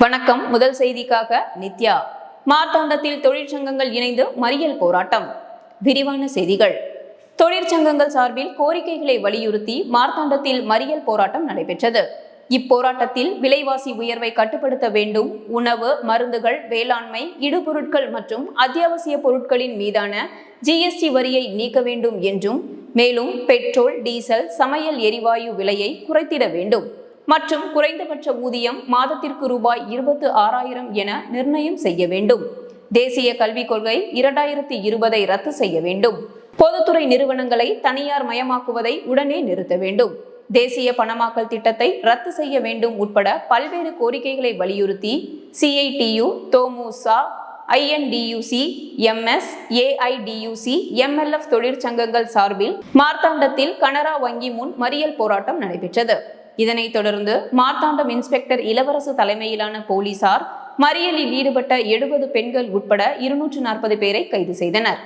வணக்கம். முதல் செய்திக்காக நித்யா. மார்த்தாண்டத்தில் தொழிற்சங்கங்கள் இணைந்து மறியல் போராட்டம். விரிவான செய்திகள். தொழிற்சங்கங்கள் சார்பில் கோரிக்கைகளை வலியுறுத்தி மார்த்தாண்டத்தில் மறியல் போராட்டம் நடைபெற்றது. இப்போராட்டத்தில் விலைவாசி உயர்வை கட்டுப்படுத்த வேண்டும், உணவு, மருந்துகள், வேளாண்மை, இடுபொருட்கள் மற்றும் அத்தியாவசிய பொருட்களின் மீதான GST வரியை நீக்க வேண்டும் என்றும், மேலும் பெட்ரோல், டீசல், சமையல் எரிவாயு விலையை குறைத்திட வேண்டும் மற்றும் குறைந்தபட்ச ஊதியம் மாதத்திற்கு ரூபாய் 26,000 என நிர்ணயம் செய்ய வேண்டும். தேசிய கல்விக் கொள்கை 2020 ரத்து செய்ய வேண்டும். பொதுத்துறை நிறுவனங்களை தனியார் மயமாக்குவதை உடனே நிறுத்த வேண்டும். தேசிய பணமாக்கல் திட்டத்தை ரத்து செய்ய வேண்டும் உட்பட பல்வேறு கோரிக்கைகளை வலியுறுத்தி CITU, தொமுச, INDUC, MS, AIDUC, MLF தொழிற்சங்கங்கள் சார்பில் மார்த்தாண்டத்தில் கனரா வங்கி முன் மறியல் போராட்டம் நடைபெற்றது. இதனைத் தொடர்ந்து மார்த்தாண்டம் இன்ஸ்பெக்டர் இளவரசு தலைமையிலான போலீசார் மறியலில் ஈடுபட்ட 70 பெண்கள் உட்பட 240 பேரை கைது செய்தனர்.